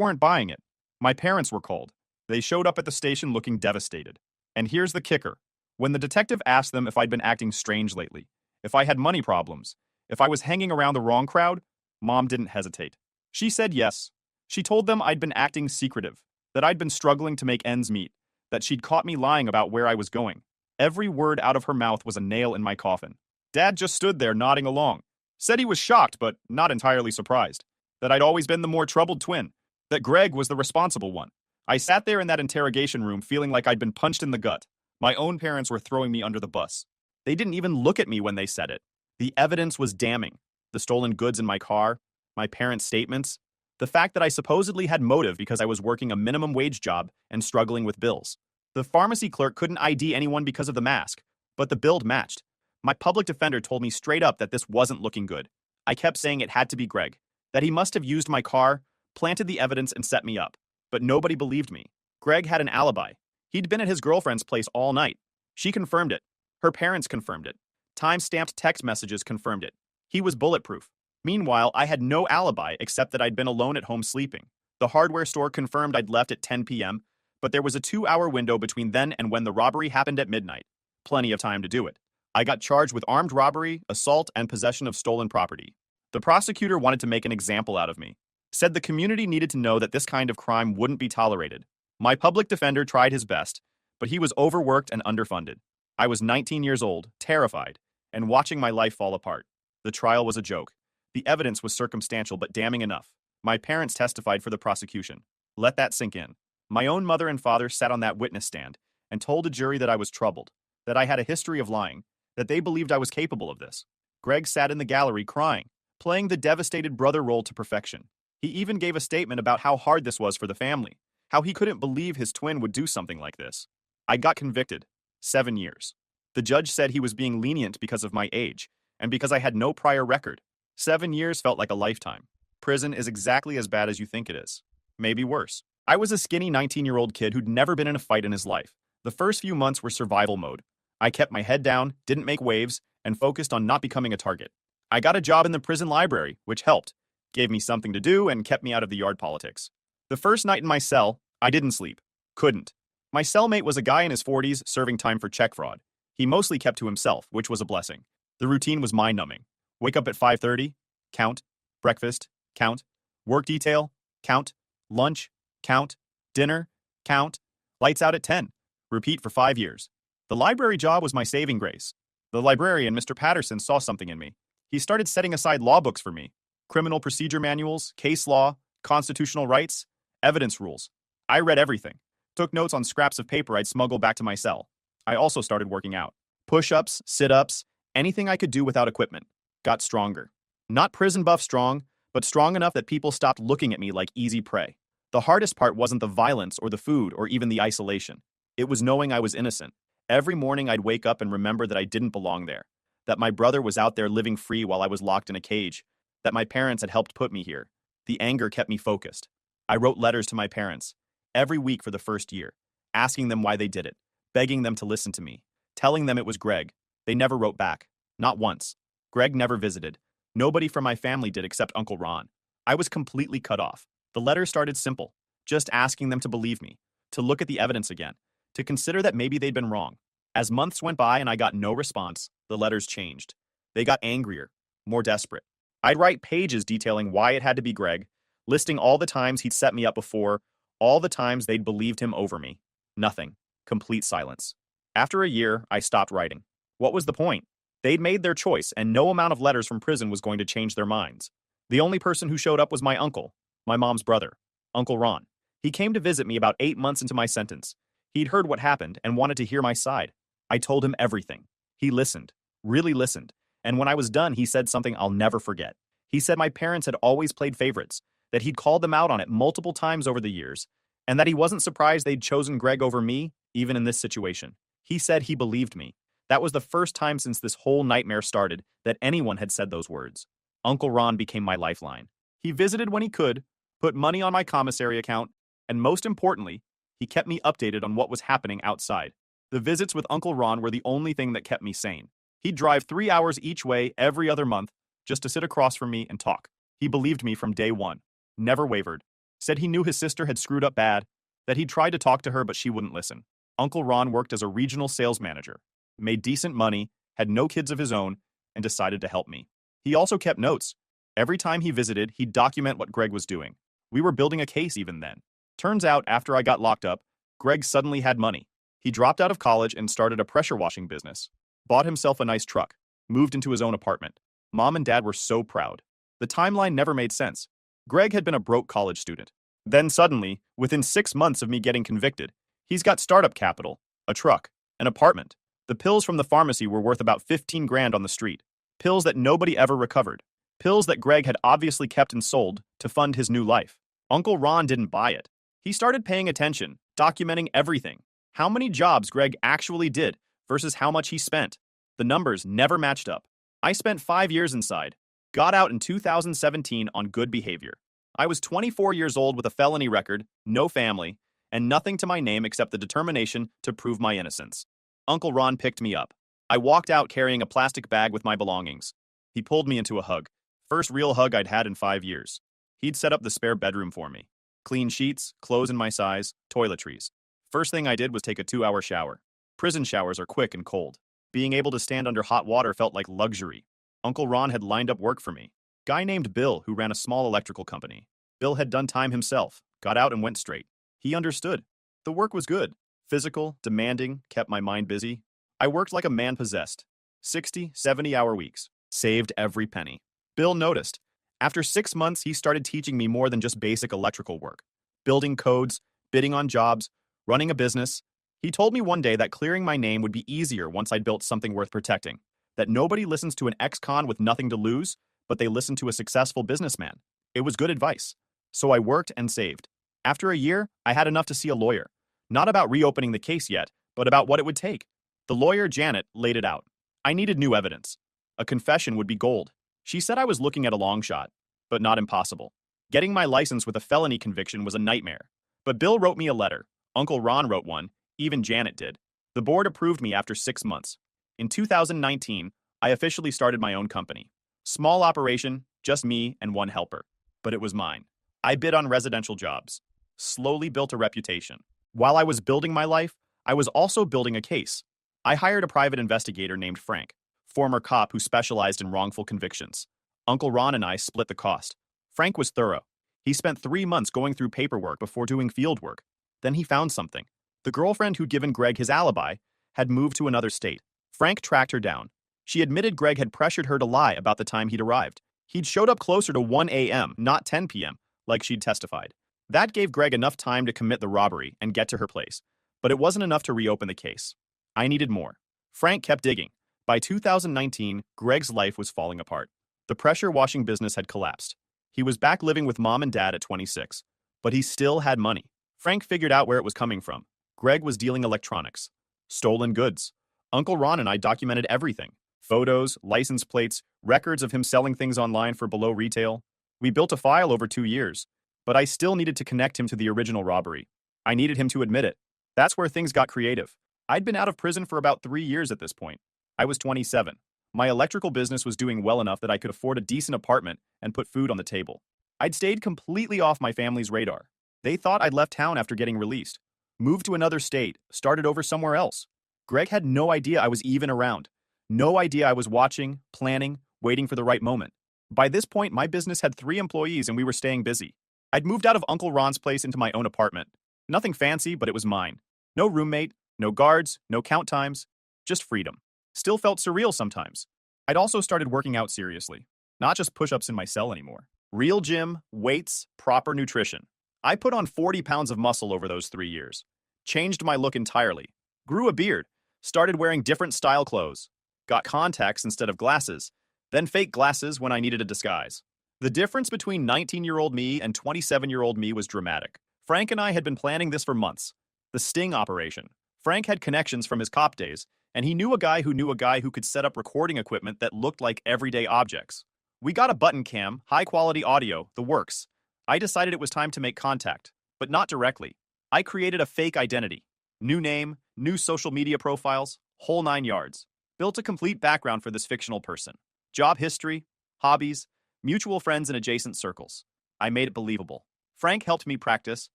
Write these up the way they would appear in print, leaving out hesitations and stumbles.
weren't buying it. My parents were called. They showed up at the station looking devastated. And here's the kicker. When the detective asked them if I'd been acting strange lately, if I had money problems, if I was hanging around the wrong crowd, Mom didn't hesitate. She said yes. She told them I'd been acting secretive, that I'd been struggling to make ends meet, that she'd caught me lying about where I was going. Every word out of her mouth was a nail in my coffin. Dad just stood there nodding along. Said he was shocked, but not entirely surprised. That I'd always been the more troubled twin. That Greg was the responsible one. I sat there in that interrogation room feeling like I'd been punched in the gut. My own parents were throwing me under the bus. They didn't even look at me when they said it. The evidence was damning. The stolen goods in my car, my parents' statements, the fact that I supposedly had motive because I was working a minimum wage job and struggling with bills. The pharmacy clerk couldn't ID anyone because of the mask, but the build matched. My public defender told me straight up that this wasn't looking good. I kept saying it had to be Greg, that he must have used my car, planted the evidence, and set me up. But nobody believed me. Greg had an alibi. He'd been at his girlfriend's place all night. She confirmed it. Her parents confirmed it. Time-stamped text messages confirmed it. He was bulletproof. Meanwhile, I had no alibi except that I'd been alone at home sleeping. The hardware store confirmed I'd left at 10 p.m., but there was a 2-hour window between then and when the robbery happened at midnight. Plenty of time to do it. I got charged with armed robbery, assault, and possession of stolen property. The prosecutor wanted to make an example out of me. Said the community needed to know that this kind of crime wouldn't be tolerated. My public defender tried his best, but he was overworked and underfunded. I was 19 years old, terrified, and watching my life fall apart. The trial was a joke. The evidence was circumstantial but damning enough. My parents testified for the prosecution. Let that sink in. My own mother and father sat on that witness stand and told a jury that I was troubled, that I had a history of lying, that they believed I was capable of this. Greg sat in the gallery crying, playing the devastated brother role to perfection. He even gave a statement about how hard this was for the family, how he couldn't believe his twin would do something like this. I got convicted. 7 years. The judge said he was being lenient because of my age, and because I had no prior record. 7 years felt like a lifetime. Prison is exactly as bad as you think it is. Maybe worse. I was a skinny 19-year-old kid who'd never been in a fight in his life. The first few months were survival mode. I kept my head down, didn't make waves, and focused on not becoming a target. I got a job in the prison library, which helped, gave me something to do, and kept me out of the yard politics. The first night in my cell, I didn't sleep. Couldn't. My cellmate was a guy in his 40s serving time for check fraud. He mostly kept to himself, which was a blessing. The routine was mind-numbing. Wake up at 5:30, count. Breakfast, count. Work detail, count. Lunch, count. Dinner, count. Lights out at 10. Repeat for 5 years. The library job was my saving grace. The librarian, Mr. Patterson, saw something in me. He started setting aside law books for me. Criminal procedure manuals, case law, constitutional rights, evidence rules. I read everything. Took notes on scraps of paper I'd smuggle back to my cell. I also started working out. Push-ups, sit-ups, anything I could do without equipment. Got stronger. Not prison buff strong, but strong enough that people stopped looking at me like easy prey. The hardest part wasn't the violence or the food or even the isolation. It was knowing I was innocent. Every morning I'd wake up and remember that I didn't belong there. That my brother was out there living free while I was locked in a cage. That my parents had helped put me here. The anger kept me focused. I wrote letters to my parents every week for the first year, asking them why they did it, begging them to listen to me, telling them it was Greg. They never wrote back. Not once. Greg never visited. Nobody from my family did except Uncle Ron. I was completely cut off. The letters started simple, just asking them to believe me, to look at the evidence again, to consider that maybe they'd been wrong. As months went by and I got no response, the letters changed. They got angrier, more desperate. I'd write pages detailing why it had to be Greg, listing all the times he'd set me up before, all the times they'd believed him over me. Nothing. Complete silence. After a year, I stopped writing. What was the point? They'd made their choice, and no amount of letters from prison was going to change their minds. The only person who showed up was my uncle, my mom's brother, Uncle Ron. He came to visit me about 8 months into my sentence. He'd heard what happened and wanted to hear my side. I told him everything. He listened, really listened, and when I was done, he said something I'll never forget. He said my parents had always played favorites, that he'd called them out on it multiple times over the years, and that he wasn't surprised they'd chosen Greg over me, even in this situation. He said he believed me. That was the first time since this whole nightmare started that anyone had said those words. Uncle Ron became my lifeline. He visited when he could, put money on my commissary account, and most importantly, he kept me updated on what was happening outside. The visits with Uncle Ron were the only thing that kept me sane. He'd drive 3 hours each way every other month just to sit across from me and talk. He believed me from day one. Never wavered. Said he knew his sister had screwed up bad, that he'd tried to talk to her but she wouldn't listen. Uncle Ron worked as a regional sales manager, made decent money, had no kids of his own, and decided to help me. He also kept notes. Every time he visited, he'd document what Greg was doing. We were building a case even then. Turns out, after I got locked up, Greg suddenly had money. He dropped out of college and started a pressure washing business. Bought himself a nice truck. Moved into his own apartment. Mom and Dad were so proud. The timeline never made sense. Greg had been a broke college student. Then suddenly, within 6 months of me getting convicted, he's got startup capital, a truck, an apartment. The pills from the pharmacy were worth about 15 grand on the street. Pills that nobody ever recovered. Pills that Greg had obviously kept and sold to fund his new life. Uncle Ron didn't buy it. He started paying attention, documenting everything. How many jobs Greg actually did versus how much he spent. The numbers never matched up. I spent 5 years inside. Got out in 2017 on good behavior. I was 24 years old with a felony record, no family, and nothing to my name except the determination to prove my innocence. Uncle Ron picked me up. I walked out carrying a plastic bag with my belongings. He pulled me into a hug. First real hug I'd had in 5 years. He'd set up the spare bedroom for me. Clean sheets, clothes in my size, toiletries. First thing I did was take a 2-hour shower. Prison showers are quick and cold. Being able to stand under hot water felt like luxury. Uncle Ron had lined up work for me. Guy named Bill who ran a small electrical company. Bill had done time himself, got out and went straight. He understood. The work was good. Physical, demanding, kept my mind busy. I worked like a man possessed. 60, 70-hour weeks. Saved every penny. Bill noticed. After 6 months, he started teaching me more than just basic electrical work. Building codes, bidding on jobs, running a business. He told me one day that clearing my name would be easier once I'd built something worth protecting. That nobody listens to an ex-con with nothing to lose, but they listen to a successful businessman. It was good advice. So I worked and saved. After a year, I had enough to see a lawyer. Not about reopening the case yet, but about what it would take. The lawyer, Janet, laid it out. I needed new evidence. A confession would be gold. She said I was looking at a long shot, but not impossible. Getting my license with a felony conviction was a nightmare. But Bill wrote me a letter. Uncle Ron wrote one. Even Janet did. The board approved me after 6 months. In 2019, I officially started my own company. Small operation, just me and one helper. But it was mine. I bid on residential jobs. Slowly built a reputation. While I was building my life, I was also building a case. I hired a private investigator named Frank, former cop who specialized in wrongful convictions. Uncle Ron and I split the cost. Frank was thorough. He spent 3 months going through paperwork before doing field work. Then he found something. The girlfriend who'd given Greg his alibi had moved to another state. Frank tracked her down. She admitted Greg had pressured her to lie about the time he'd arrived. He'd showed up closer to 1 a.m., not 10 p.m., like she'd testified. That gave Greg enough time to commit the robbery and get to her place. But it wasn't enough to reopen the case. I needed more. Frank kept digging. By 2019, Greg's life was falling apart. The pressure washing business had collapsed. He was back living with Mom and Dad at 26. But he still had money. Frank figured out where it was coming from. Greg was dealing electronics. Stolen goods. Uncle Ron and I documented everything. Photos, license plates, records of him selling things online for below retail. We built a file over 2 years. But I still needed to connect him to the original robbery. I needed him to admit it. That's where things got creative. I'd been out of prison for about 3 years at this point. I was 27. My electrical business was doing well enough that I could afford a decent apartment and put food on the table. I'd stayed completely off my family's radar. They thought I'd left town after getting released. Moved to another state, started over somewhere else. Greg had no idea I was even around. No idea I was watching, planning, waiting for the right moment. By this point, my business had 3 employees and we were staying busy. I'd moved out of Uncle Ron's place into my own apartment. Nothing fancy, but it was mine. No roommate, no guards, no count times, just freedom. Still felt surreal sometimes. I'd also started working out seriously. Not just push-ups in my cell anymore. Real gym, weights, proper nutrition. I put on 40 pounds of muscle over those 3 years. Changed my look entirely. Grew a beard. Started wearing different style clothes. Got contacts instead of glasses. Then fake glasses when I needed a disguise. The difference between 19-year-old me and 27-year-old me was dramatic. Frank and I had been planning this for months. The sting operation. Frank had connections from his cop days, and he knew a guy who could set up recording equipment that looked like everyday objects. We got a button cam, high-quality audio, the works. I decided it was time to make contact, but not directly. I created a fake identity. New name, new social media profiles, whole 9 yards. Built a complete background for this fictional person. Job history, hobbies, mutual friends in adjacent circles. I made it believable. Frank helped me practice.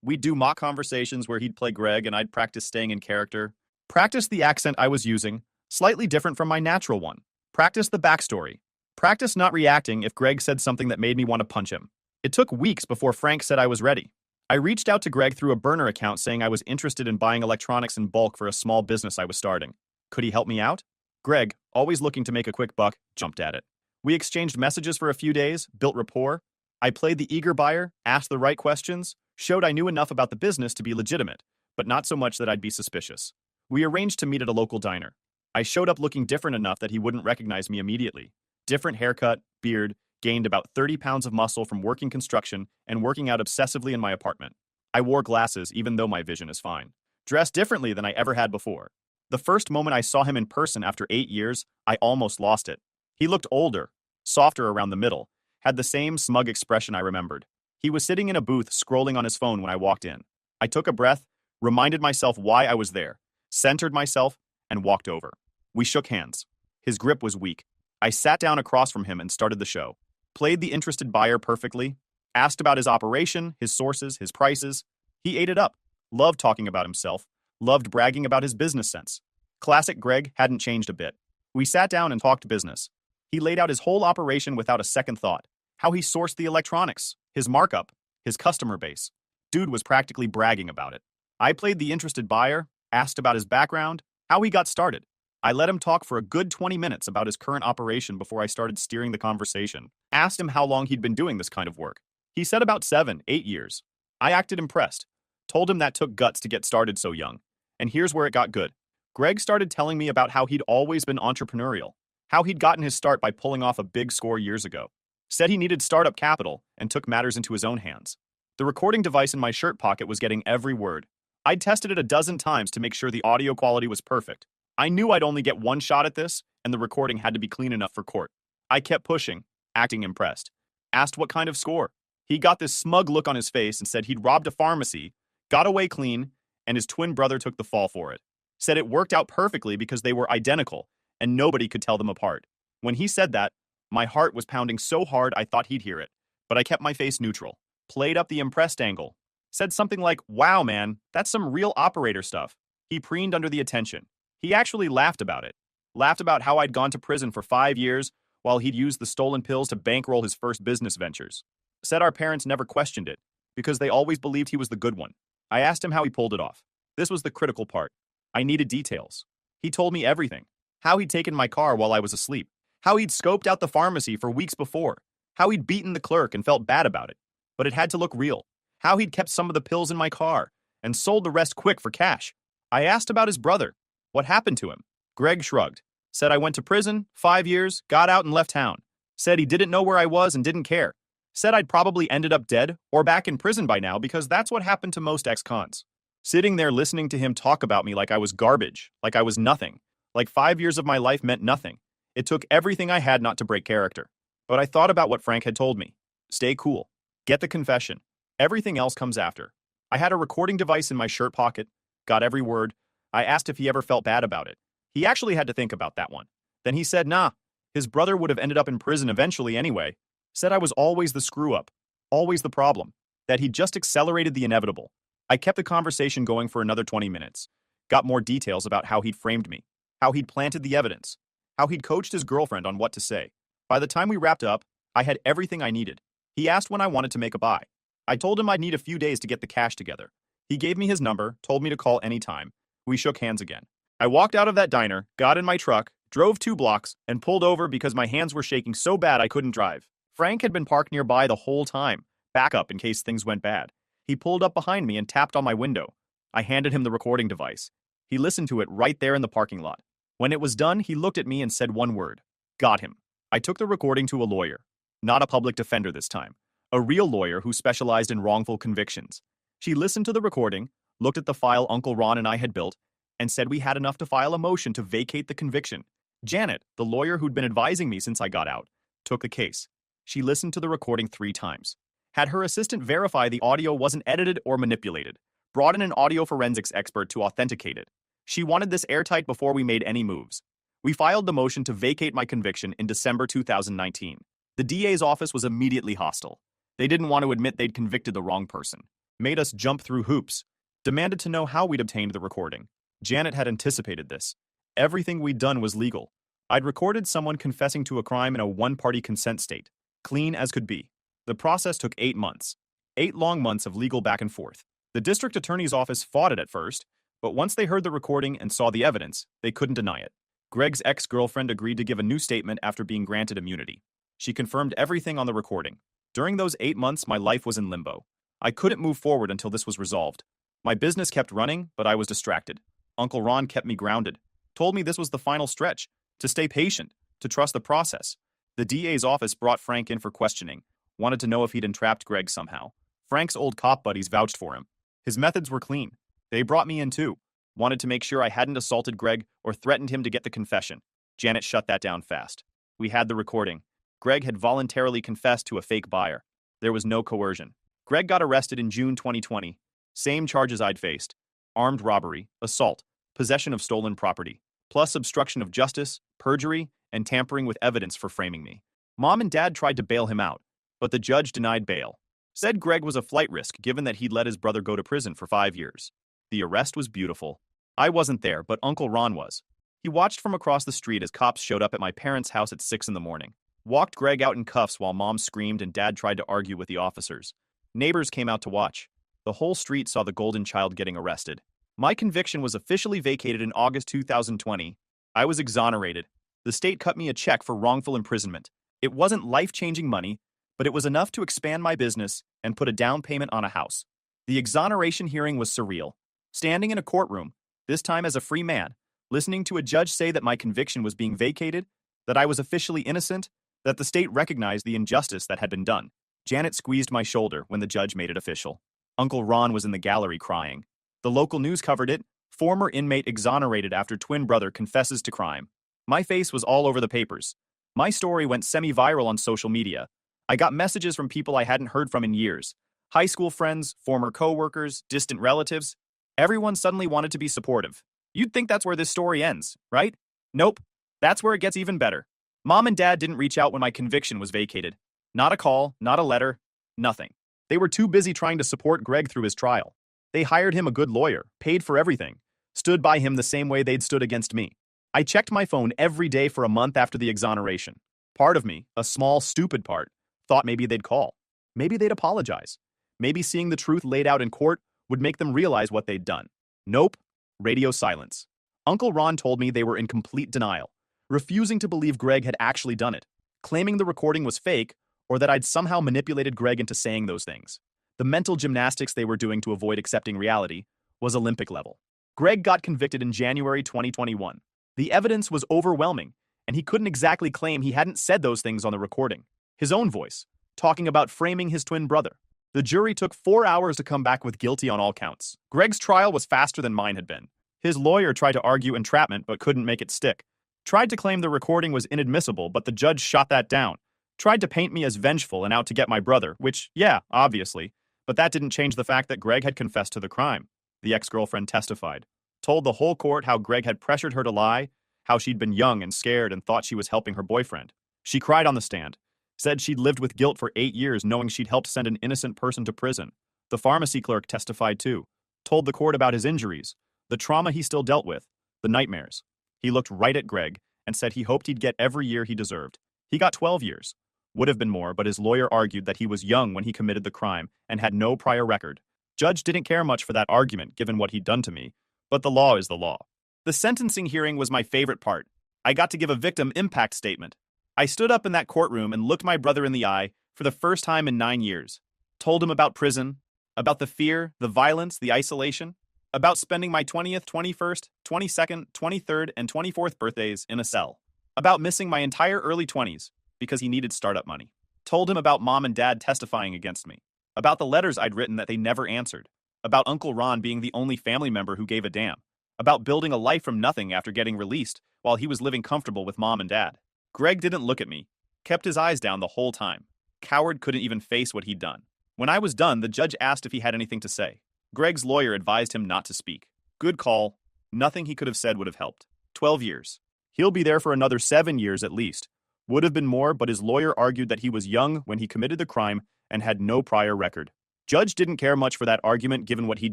We'd do mock conversations where he'd play Greg and I'd practice staying in character. Practice the accent I was using, slightly different from my natural one. Practice the backstory. Practice not reacting if Greg said something that made me want to punch him. It took weeks before Frank said I was ready. I reached out to Greg through a burner account saying I was interested in buying electronics in bulk for a small business I was starting. Could he help me out? Greg, always looking to make a quick buck, jumped at it. We exchanged messages for a few days, built rapport. I played the eager buyer, asked the right questions, showed I knew enough about the business to be legitimate, but not so much that I'd be suspicious. We arranged to meet at a local diner. I showed up looking different enough that he wouldn't recognize me immediately. Different haircut, beard, gained about 30 pounds of muscle from working construction and working out obsessively in my apartment. I wore glasses even though my vision is fine. Dressed differently than I ever had before. The first moment I saw him in person after 8 years, I almost lost it. He looked older, softer around the middle, had the same smug expression I remembered. He was sitting in a booth scrolling on his phone when I walked in. I took a breath, reminded myself why I was there, centered myself, and walked over. We shook hands. His grip was weak. I sat down across from him and started the show. Played the interested buyer perfectly, asked about his operation, his sources, his prices. He ate it up. Loved talking about himself, loved bragging about his business sense. Classic Greg hadn't changed a bit. We sat down and talked business. He laid out his whole operation without a second thought. How he sourced the electronics, his markup, his customer base. Dude was practically bragging about it. I played the interested buyer, asked about his background, how he got started. I let him talk for a good 20 minutes about his current operation before I started steering the conversation. Asked him how long he'd been doing this kind of work. He said about 7, 8 years. I acted impressed. Told him that took guts to get started so young. And here's where it got good. Greg started telling me about how he'd always been entrepreneurial, how he'd gotten his start by pulling off a big score years ago. Said he needed startup capital and took matters into his own hands. The recording device in my shirt pocket was getting every word. I'd tested it a dozen times to make sure the audio quality was perfect. I knew I'd only get one shot at this, and the recording had to be clean enough for court. I kept pushing, acting impressed. Asked what kind of score. He got this smug look on his face and said he'd robbed a pharmacy, got away clean, and his twin brother took the fall for it. Said it worked out perfectly because they were identical, and nobody could tell them apart. When he said that, my heart was pounding so hard I thought he'd hear it, but I kept my face neutral. Played up the impressed angle. Said something like, "Wow, man, that's some real operator stuff." He preened under the attention. He actually laughed about it. Laughed about how I'd gone to prison for 5 years while he'd used the stolen pills to bankroll his first business ventures. Said our parents never questioned it, because they always believed he was the good one. I asked him how he pulled it off. This was the critical part. I needed details. He told me everything. How he'd taken my car while I was asleep. How he'd scoped out the pharmacy for weeks before. How he'd beaten the clerk and felt bad about it. But it had to look real. How he'd kept some of the pills in my car and sold the rest quick for cash. I asked about his brother. What happened to him? Greg shrugged. Said I went to prison, 5 years, got out and left town. Said he didn't know where I was and didn't care. Said I'd probably ended up dead or back in prison by now because that's what happened to most ex-cons. Sitting there listening to him talk about me like I was garbage, like I was nothing. Like 5 years of my life meant nothing. It took everything I had not to break character. But I thought about what Frank had told me. Stay cool. Get the confession. Everything else comes after. I had a recording device in my shirt pocket. Got every word. I asked if he ever felt bad about it. He actually had to think about that one. Then he said, nah, his brother would have ended up in prison eventually anyway. Said I was always the screw-up. Always the problem. That he just accelerated the inevitable. I kept the conversation going for another 20 minutes. Got more details about how he'd framed me. How he'd planted the evidence. How he'd coached his girlfriend on what to say. By the time we wrapped up, I had everything I needed. He asked when I wanted to make a buy. I told him I'd need a few days to get the cash together. He gave me his number, told me to call anytime. We shook hands again. I walked out of that diner, got in my truck, drove 2 blocks, and pulled over because my hands were shaking so bad I couldn't drive. Frank had been parked nearby the whole time, backup in case things went bad. He pulled up behind me and tapped on my window. I handed him the recording device. He listened to it right there in the parking lot. When it was done, he looked at me and said one word. Got him. I took the recording to a lawyer. Not a public defender this time. A real lawyer who specialized in wrongful convictions. She listened to the recording, looked at the file Uncle Ron and I had built, and said we had enough to file a motion to vacate the conviction. Janet, the lawyer who'd been advising me since I got out, took the case. She listened to the recording 3 times. Had her assistant verify the audio wasn't edited or manipulated. Brought in an audio forensics expert to authenticate it. She wanted this airtight before we made any moves. We filed the motion to vacate my conviction in December 2019. The DA's office was immediately hostile. They didn't want to admit they'd convicted the wrong person. Made us jump through hoops. Demanded to know how we'd obtained the recording. Janet had anticipated this. Everything we'd done was legal. I'd recorded someone confessing to a crime in a one-party consent state. Clean as could be. The process took 8 months. 8 long months of legal back and forth. The district attorney's office fought it at first, but once they heard the recording and saw the evidence, they couldn't deny it. Greg's ex-girlfriend agreed to give a new statement after being granted immunity. She confirmed everything on the recording. During those 8 months, my life was in limbo. I couldn't move forward until this was resolved. My business kept running, but I was distracted. Uncle Ron kept me grounded. Told me this was the final stretch. To stay patient. To trust the process. The DA's office brought Frank in for questioning. Wanted to know if he'd entrapped Greg somehow. Frank's old cop buddies vouched for him. His methods were clean. They brought me in too. Wanted to make sure I hadn't assaulted Greg or threatened him to get the confession. Janet shut that down fast. We had the recording. Greg had voluntarily confessed to a fake buyer. There was no coercion. Greg got arrested in June 2020. Same charges I'd faced. Armed robbery, assault, possession of stolen property, plus obstruction of justice, perjury, and tampering with evidence for framing me. Mom and Dad tried to bail him out, but the judge denied bail. Said Greg was a flight risk given that he'd let his brother go to prison for 5 years. The arrest was beautiful. I wasn't there, but Uncle Ron was. He watched from across the street as cops showed up at my parents' house at 6 in the morning. Walked Greg out in cuffs while Mom screamed and Dad tried to argue with the officers. Neighbors came out to watch. The whole street saw the golden child getting arrested. My conviction was officially vacated in August 2020. I was exonerated. The state cut me a check for wrongful imprisonment. It wasn't life-changing money, but it was enough to expand my business and put a down payment on a house. The exoneration hearing was surreal. Standing in a courtroom, this time as a free man, listening to a judge say that my conviction was being vacated, that I was officially innocent, that the state recognized the injustice that had been done. Janet squeezed my shoulder when the judge made it official. Uncle Ron was in the gallery crying. The local news covered it. Former inmate exonerated after twin brother confesses to crime. My face was all over the papers. My story went semi-viral on social media. I got messages from people I hadn't heard from in years. High school friends, former co-workers, distant relatives. Everyone suddenly wanted to be supportive. You'd think that's where this story ends, right? Nope. That's where it gets even better. Mom and Dad didn't reach out when my conviction was vacated. Not a call, not a letter, nothing. They were too busy trying to support Greg through his trial. They hired him a good lawyer, paid for everything, stood by him the same way they'd stood against me. I checked my phone every day for a month after the exoneration. Part of me, a small, stupid part, thought maybe they'd call. Maybe they'd apologize. Maybe seeing the truth laid out in court would make them realize what they'd done. Nope. Radio silence. Uncle Ron told me they were in complete denial, refusing to believe Greg had actually done it, claiming the recording was fake or that I'd somehow manipulated Greg into saying those things. The mental gymnastics they were doing to avoid accepting reality was Olympic level. Greg got convicted in January 2021. The evidence was overwhelming, and he couldn't exactly claim he hadn't said those things on the recording. His own voice, talking about framing his twin brother. The jury took 4 hours to come back with guilty on all counts. Greg's trial was faster than mine had been. His lawyer tried to argue entrapment but couldn't make it stick. Tried to claim the recording was inadmissible, but the judge shot that down. Tried to paint me as vengeful and out to get my brother, which, yeah, obviously, but that didn't change the fact that Greg had confessed to the crime. The ex-girlfriend testified. Told the whole court how Greg had pressured her to lie, how she'd been young and scared and thought she was helping her boyfriend. She cried on the stand. Said she'd lived with guilt for 8 years knowing she'd helped send an innocent person to prison. The pharmacy clerk testified too. Told the court about his injuries, the trauma he still dealt with, the nightmares. He looked right at Greg and said he hoped he'd get every year he deserved. He got 12 years. Would have been more, but his lawyer argued that he was young when he committed the crime and had no prior record. Judge didn't care much for that argument given what he'd done to me, but the law is the law. The sentencing hearing was my favorite part. I got to give a victim impact statement. I stood up in that courtroom and looked my brother in the eye for the first time in 9 years. Told him about prison, about the fear, the violence, the isolation, about spending my 20th, 21st, 22nd, 23rd, and 24th birthdays in a cell, about missing my entire early 20s because he needed startup money. Told him about Mom and Dad testifying against me, about the letters I'd written that they never answered, about Uncle Ron being the only family member who gave a damn, about building a life from nothing after getting released while he was living comfortable with Mom and Dad. Greg didn't look at me, kept his eyes down the whole time. Coward couldn't even face what he'd done. When I was done, the judge asked if he had anything to say. Greg's lawyer advised him not to speak. Good call. Nothing he could have said would have helped. 12 years. He'll be there for another 7 years at least. Would have been more, but his lawyer argued that he was young when he committed the crime and had no prior record. Judge didn't care much for that argument given what he'd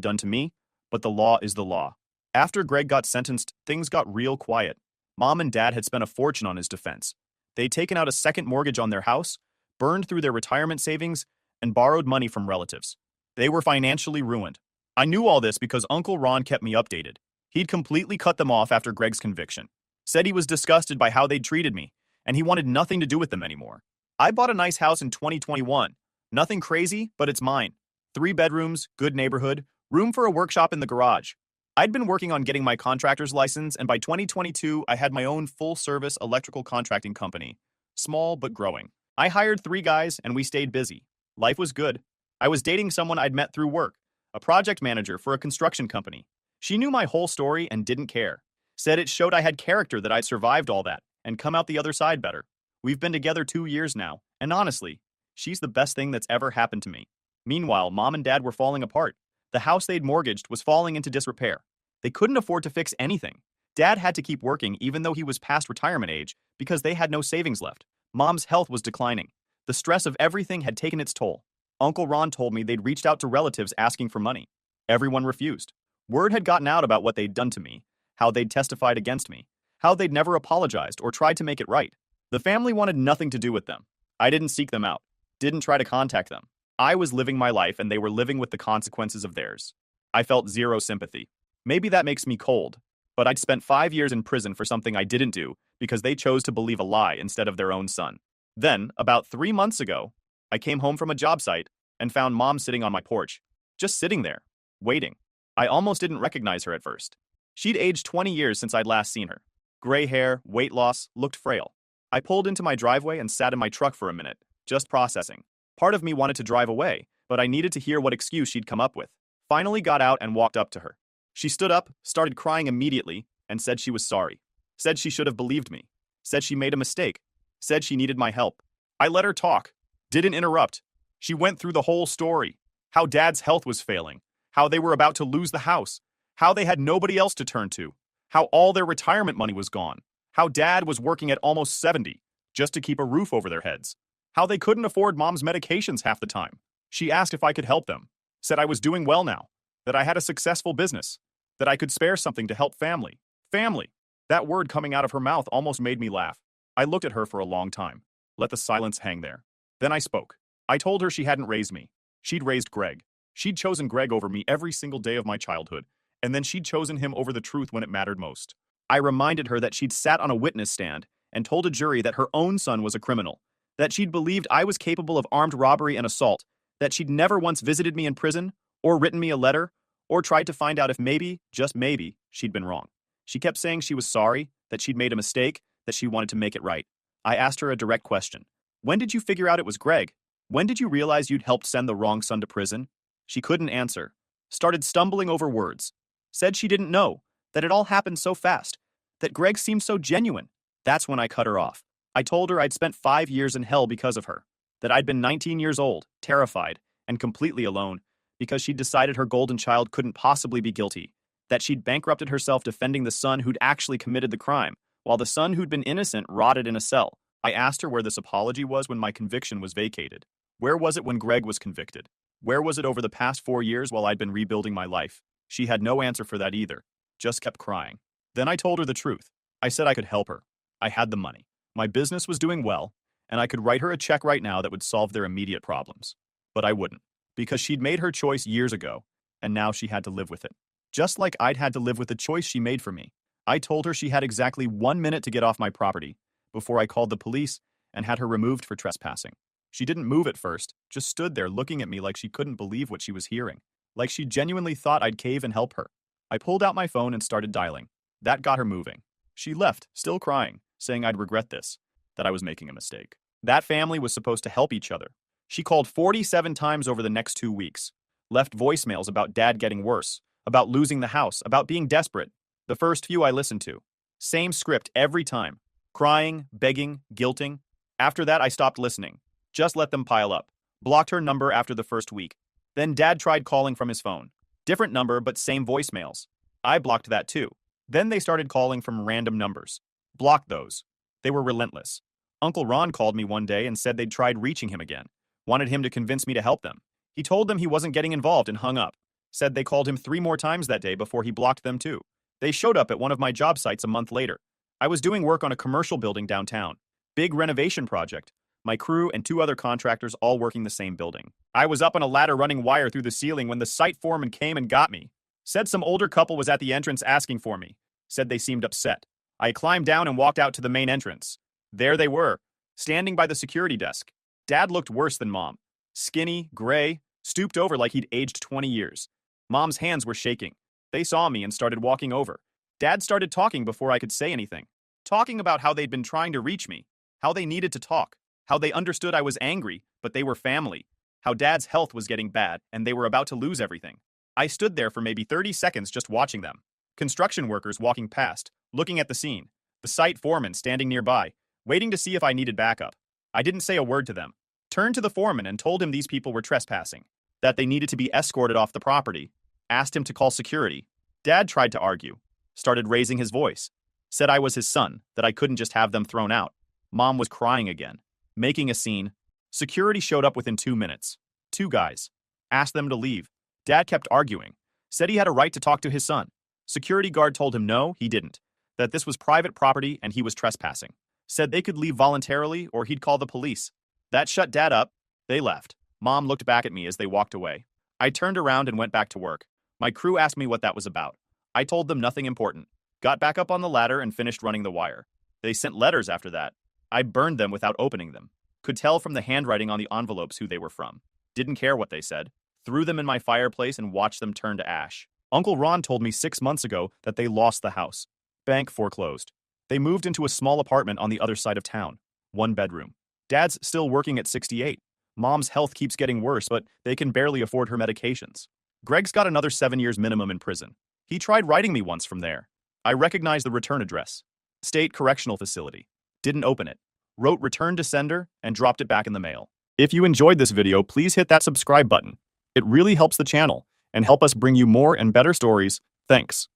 done to me, but the law is the law. After Greg got sentenced, things got real quiet. Mom and Dad had spent a fortune on his defense. They'd taken out a second mortgage on their house, burned through their retirement savings, and borrowed money from relatives. They were financially ruined. I knew all this because Uncle Ron kept me updated. He'd completely cut them off after Greg's conviction. Said he was disgusted by how they'd treated me, and he wanted nothing to do with them anymore. I bought a nice house in 2021. Nothing crazy, but it's mine. 3 bedrooms, good neighborhood, room for a workshop in the garage. I'd been working on getting my contractor's license, and by 2022, I had my own full-service electrical contracting company. Small, but growing. I hired 3 guys, and we stayed busy. Life was good. I was dating someone I'd met through work, a project manager for a construction company. She knew my whole story and didn't care. Said it showed I had character that I'd survived all that and come out the other side better. We've been together 2 years now, and honestly, she's the best thing that's ever happened to me. Meanwhile, Mom and Dad were falling apart. The house they'd mortgaged was falling into disrepair. They couldn't afford to fix anything. Dad had to keep working even though he was past retirement age because they had no savings left. Mom's health was declining. The stress of everything had taken its toll. Uncle Ron told me they'd reached out to relatives asking for money. Everyone refused. Word had gotten out about what they'd done to me, how they'd testified against me, how they'd never apologized or tried to make it right. The family wanted nothing to do with them. I didn't seek them out, didn't try to contact them. I was living my life and they were living with the consequences of theirs. I felt zero sympathy. Maybe that makes me cold, but I'd spent 5 years in prison for something I didn't do because they chose to believe a lie instead of their own son. Then, about 3 months ago, I came home from a job site and found Mom sitting on my porch, just sitting there, waiting. I almost didn't recognize her at first. She'd aged 20 years since I'd last seen her. Gray hair, weight loss, looked frail. I pulled into my driveway and sat in my truck for a minute, just processing. Part of me wanted to drive away, but I needed to hear what excuse she'd come up with. Finally got out and walked up to her. She stood up, started crying immediately, and said she was sorry. Said she should have believed me. Said she made a mistake. Said she needed my help. I let her talk. Didn't interrupt. She went through the whole story. How Dad's health was failing. How they were about to lose the house. How they had nobody else to turn to. How all their retirement money was gone. How Dad was working at almost 70, just to keep a roof over their heads. How they couldn't afford Mom's medications half the time. She asked if I could help them. Said I was doing well now. That I had a successful business. That I could spare something to help family. Family. That word coming out of her mouth almost made me laugh. I looked at her for a long time. Let the silence hang there. Then I spoke. I told her she hadn't raised me. She'd raised Greg. She'd chosen Greg over me every single day of my childhood. And then she'd chosen him over the truth when it mattered most. I reminded her that she'd sat on a witness stand and told a jury that her own son was a criminal. That she'd believed I was capable of armed robbery and assault. That she'd never once visited me in prison, or written me a letter, or tried to find out if maybe, just maybe, she'd been wrong. She kept saying she was sorry, that she'd made a mistake, that she wanted to make it right. I asked her a direct question. When did you figure out it was Greg? When did you realize you'd helped send the wrong son to prison? She couldn't answer. Started stumbling over words. Said she didn't know, that it all happened so fast, that Greg seemed so genuine. That's when I cut her off. I told her I'd spent 5 years in hell because of her, that I'd been 19 years old, terrified, and completely alone, because she'd decided her golden child couldn't possibly be guilty, that she'd bankrupted herself defending the son who'd actually committed the crime, while the son who'd been innocent rotted in a cell. I asked her where this apology was when my conviction was vacated. Where was it when Greg was convicted? Where was it over the past 4 years while I'd been rebuilding my life? She had no answer for that either, just kept crying. Then I told her the truth. I said I could help her. I had the money. My business was doing well, and I could write her a check right now that would solve their immediate problems. But I wouldn't, because she'd made her choice years ago, and now she had to live with it. Just like I'd had to live with the choice she made for me. I told her she had exactly 1 minute to get off my property before I called the police and had her removed for trespassing. She didn't move at first, just stood there looking at me like she couldn't believe what she was hearing, like she genuinely thought I'd cave and help her. I pulled out my phone and started dialing. That got her moving. She left, still crying, saying I'd regret this, that I was making a mistake. That family was supposed to help each other. She called 47 times over the next 2 weeks, left voicemails about Dad getting worse, about losing the house, about being desperate. The first few I listened to. Same script every time. Crying, begging, guilting. After that, I stopped listening. Just let them pile up. Blocked her number after the first week. Then Dad tried calling from his phone. Different number, but same voicemails. I blocked that too. Then they started calling from random numbers. Blocked those. They were relentless. Uncle Ron called me one day and said they'd tried reaching him again. Wanted him to convince me to help them. He told them he wasn't getting involved and hung up. Said they called him 3 more times that day before he blocked them too. They showed up at one of my job sites a month later. I was doing work on a commercial building downtown. Big renovation project. My crew and 2 other contractors all working the same building. I was up on a ladder running wire through the ceiling when the site foreman came and got me. Said some older couple was at the entrance asking for me. Said they seemed upset. I climbed down and walked out to the main entrance. There they were, standing by the security desk. Dad looked worse than Mom. Skinny, gray, stooped over like he'd aged 20 years. Mom's hands were shaking. They saw me and started walking over. Dad started talking before I could say anything. Talking about how they'd been trying to reach me. How they needed to talk. How they understood I was angry, but they were family. How Dad's health was getting bad and they were about to lose everything. I stood there for maybe 30 seconds just watching them. Construction workers walking past, looking at the scene. The site foreman standing nearby, waiting to see if I needed backup. I didn't say a word to them. Turned to the foreman and told him these people were trespassing. That they needed to be escorted off the property. Asked him to call security. Dad tried to argue. Started raising his voice. Said I was his son, that I couldn't just have them thrown out. Mom was crying again. Making a scene. Security showed up within 2 minutes. 2 guys. Asked them to leave. Dad kept arguing. Said he had a right to talk to his son. Security guard told him no, he didn't. That this was private property and he was trespassing. Said they could leave voluntarily or he'd call the police. That shut Dad up. They left. Mom looked back at me as they walked away. I turned around and went back to work. My crew asked me what that was about. I told them nothing important. Got back up on the ladder and finished running the wire. They sent letters after that. I burned them without opening them. Could tell from the handwriting on the envelopes who they were from. Didn't care what they said. Threw them in my fireplace and watched them turn to ash. Uncle Ron told me 6 months ago that they lost the house. Bank foreclosed. They moved into a small apartment on the other side of town. 1 bedroom. Dad's still working at 68. Mom's health keeps getting worse, but they can barely afford her medications. Greg's got another 7 years minimum in prison. He tried writing me once from there. I recognized the return address. State Correctional Facility. Didn't open it. Wrote return to sender and dropped it back in the mail. If you enjoyed this video, please hit that subscribe button. It really helps the channel and help us bring you more and better stories. Thanks.